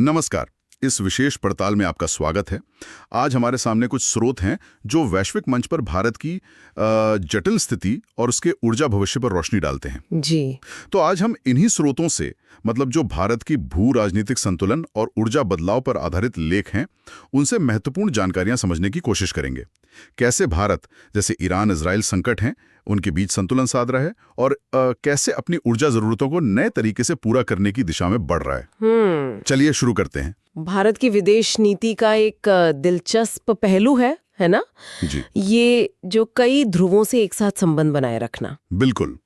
नमस्कार। इस विशेष पड़ताल में आपका स्वागत है। आज हमारे सामने कुछ स्रोत हैं जो वैश्विक मंच पर भारत की जटिल स्थिति और उसके ऊर्जा भविष्य पर रोशनी डालते हैं। जी। तो आज हम इन्हीं स्रोतों से मतलब जो भारत की भू राजनीतिक संतुलन और ऊर्जा बदलाव पर आधारित लेख हैं, उनसे महत्वपूर्ण जानकारियां समझने की कोशिश करेंगे। कैसे भारत, जैसे ईरान इजराइल संकट हैं, उनके बीच संतुलन साध रहा है और कैसे अपनी ऊर्जा जरूरतों को नए तरीके से पूरा करने की दिशा में बढ़ रहा है। चलिए शुरू करते हैं। भारत की विदेश नीति का एक दिलचस्प पहलू है ना? जी। ये जो कई ध्रुवों से एक साथ संबंध बनाए रखना। बिल्कुल।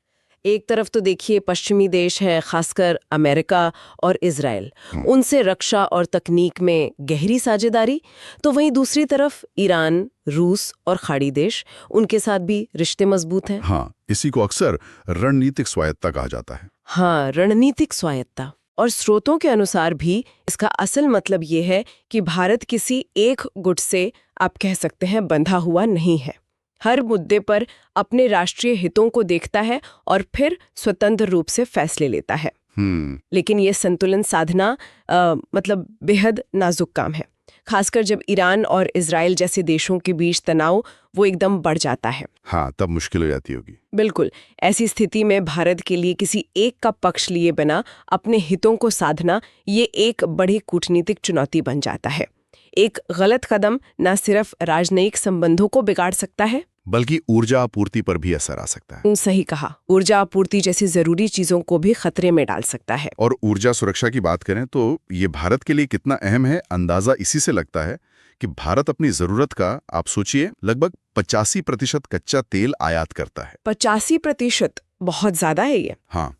एक तरफ तो देखिए पश्चिमी देश है, खासकर अमेरिका और इजराइल, उनसे रक्षा और तकनीक में गहरी साझेदारी। तो वहीं दूसरी तरफ ईरान, रूस और खाड़ी देश, उनके साथ भी रिश्ते मजबूत हैं। हाँ, इसी को अक्सर रणनीतिक स्वायत्तता कहा जाता है। हाँ, रणनीतिक स्वायत्तता। और स्रोतों के अनुसार भी इसका असल मतलब ये है कि भारत किसी एक गुट से, आप कह सकते हैं, बंधा हुआ नहीं है। हर मुद्दे पर अपने राष्ट्रीय हितों को देखता है और फिर स्वतंत्र रूप से फैसले लेता है। लेकिन ये संतुलन साधना मतलब बेहद नाजुक काम है, खासकर जब ईरान और इजराइल जैसे देशों के बीच तनाव वो एकदम बढ़ जाता है। हाँ, तब मुश्किल हो जाती होगी। बिल्कुल। ऐसी स्थिति में भारत के लिए किसी एक का पक्ष लिए बिना अपने हितों को साधना, ये एक बड़ी कूटनीतिक चुनौती बन जाता है। एक गलत कदम न सिर्फ राजनयिक संबंधों को बिगाड़ सकता है, बल्कि ऊर्जा आपूर्ति पर भी असर आ सकता है। सही कहा। ऊर्जा आपूर्ति जैसी जरूरी चीजों को भी खतरे में डाल सकता है। और ऊर्जा सुरक्षा की बात करें तो ये भारत के लिए कितना अहम है, अंदाजा इसी से लगता है कि भारत अपनी जरूरत का, आप सोचिए, लगभग 85% कच्चा तेल आयात करता है। 85%? बहुत ज्यादा है ये। हाँ,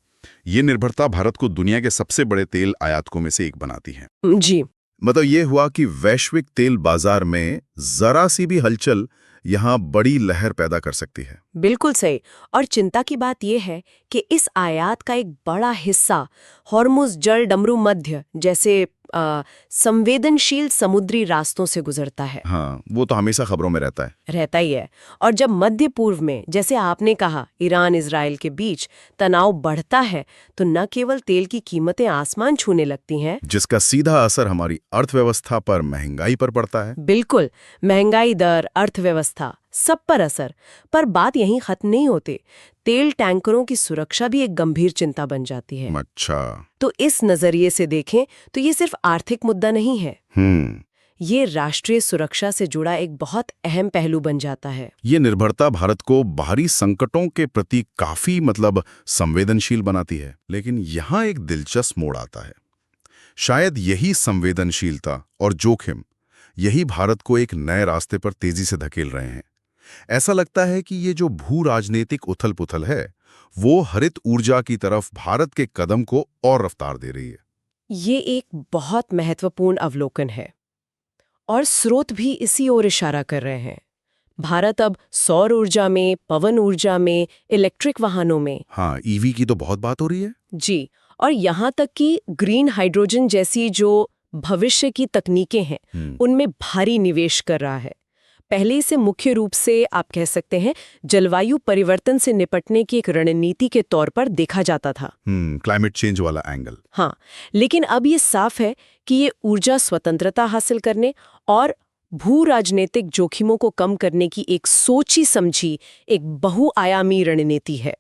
ये निर्भरता भारत को दुनिया के सबसे बड़े तेल आयातकों में से एक बनाती है। जी। मतलब ये हुआ कि वैश्विक तेल बाजार में जरा सी भी हलचल यहाँ बड़ी लहर पैदा कर सकती है। बिल्कुल सही। और चिंता की बात यह है कि इस आयात का एक बड़ा हिस्सा हॉर्मुज़ जल डमरू मध्य जैसे संवेदनशील समुद्री रास्तों से गुजरता है। हाँ, वो तो हमेशा खबरों में रहता ही है। और जब मध्य पूर्व में, जैसे आपने कहा, ईरान इजराइल के बीच तनाव बढ़ता है, तो न केवल तेल की कीमतें आसमान छूने लगती हैं, जिसका सीधा असर हमारी अर्थव्यवस्था पर, महंगाई पर पड़ता है। बिल्कुल। महंगाई दर, अर्थव्यवस्था, सब पर असर। पर बात यहीं खत्म नहीं होती। तेल टैंकरों की सुरक्षा भी एक गंभीर चिंता बन जाती है। अच्छा। तो इस नजरिए से देखें तो ये सिर्फ आर्थिक मुद्दा नहीं है, ये राष्ट्रीय सुरक्षा से जुड़ा एक बहुत अहम पहलू बन जाता है। ये निर्भरता भारत को बाहरी संकटों के प्रति काफी संवेदनशील बनाती है। लेकिन यहाँ एक दिलचस्प मोड़ आता है। शायद यही संवेदनशीलता और जोखिम, यही भारत को एक नए रास्ते पर तेजी से धकेल रहे हैं। ऐसा लगता है कि ये जो भू राजनीतिक उथल पुथल है, वो हरित ऊर्जा की तरफ भारत के कदम को और रफ्तार दे रही है। ये एक बहुत महत्वपूर्ण अवलोकन है और स्रोत भी इसी ओर इशारा कर रहे हैं। भारत अब सौर ऊर्जा में, पवन ऊर्जा में, इलेक्ट्रिक वाहनों में, हाँ, ईवी की तो बहुत बात हो रही है। जी, और यहाँ तक कि ग्रीन हाइड्रोजन जैसी जो भविष्य की तकनीकें हैं, उनमें भारी निवेश कर रहा है। पहले इसे मुख्य रूप से, आप कह सकते हैं, जलवायु परिवर्तन से निपटने की एक रणनीति के तौर पर देखा जाता था। क्लाइमेट चेंज वाला एंगल। हाँ, लेकिन अब ये साफ है कि ये ऊर्जा स्वतंत्रता हासिल करने और भू राजनीतिक जोखिमों को कम करने की एक सोची समझी, एक बहुआयामी रणनीति है।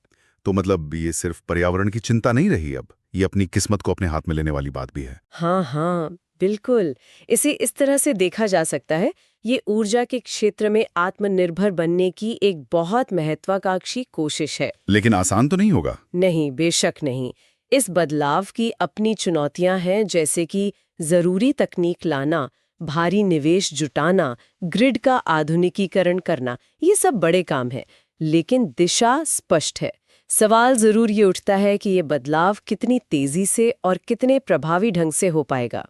तो मतलब ये सिर्फ पर्यावरण की चिंता नहीं रही, अब ये अपनी किस्मत को अपने हाथ में लेने वाली बात भी है। हाँ, बिल्कुल। इसे इस तरह से देखा जा सकता है, ये ऊर्जा के क्षेत्र में आत्मनिर्भर बनने की एक बहुत महत्वाकांक्षी कोशिश है। लेकिन आसान तो नहीं होगा। नहीं, बेशक नहीं। इस बदलाव की अपनी चुनौतियां हैं, जैसे कि जरूरी तकनीक लाना, भारी निवेश जुटाना, ग्रिड का आधुनिकीकरण करना, ये सब बड़े काम है। लेकिन दिशा स्पष्ट है। सवाल जरूर ये उठता है कि ये बदलाव कितनी तेजी से और कितने प्रभावी ढंग से हो पाएगा।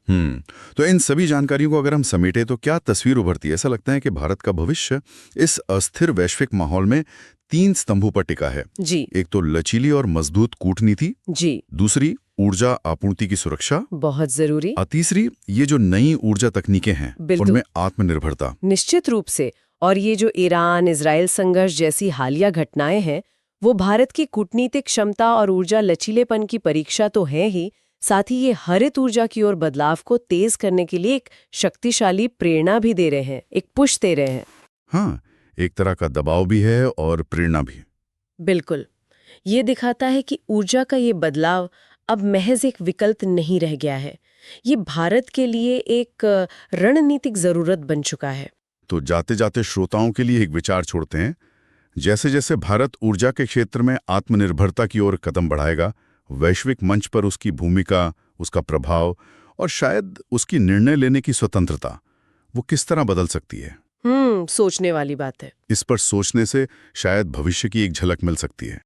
तो इन सभी जानकारियों को अगर हम समेटे तो क्या तस्वीर उभरती है? ऐसा लगता है कि भारत का भविष्य इस अस्थिर वैश्विक माहौल में 3 स्तंभों पर टिका है। जी। एक तो लचीली और मजबूत कूटनीति, जी। दूसरी ऊर्जा आपूर्ति की सुरक्षा, बहुत जरूरी, और तीसरी ये जो नई ऊर्जा तकनीकें हैं, उनमें आत्मनिर्भरता। निश्चित रूप से। और ये जो ईरान इजराइल संघर्ष जैसी हालिया घटनाएं हैं, वो भारत की कूटनीतिक क्षमता और ऊर्जा लचीलेपन की परीक्षा तो है ही, साथ ही ये हरित ऊर्जा की ओर बदलाव को तेज करने के लिए एक शक्तिशाली प्रेरणा भी दे रहे हैं, एक पुश दे रहे हैं। हाँ, एक तरह का दबाव भी है और प्रेरणा भी। बिल्कुल। ये दिखाता है कि ऊर्जा का ये बदलाव अब महज एक विकल्प नहीं रह गया है। ये भारत के लिए एक रणनीतिक जरूरत बन चुका है। तो जाते जाते श्रोताओं के लिए एक विचार छोड़ते हैं। जैसे जैसे भारत ऊर्जा के क्षेत्र में आत्मनिर्भरता की ओर कदम बढ़ाएगा, वैश्विक मंच पर उसकी भूमिका, उसका प्रभाव और शायद उसकी निर्णय लेने की स्वतंत्रता, वो किस तरह बदल सकती है? सोचने वाली बात है। इस पर सोचने से शायद भविष्य की एक झलक मिल सकती है।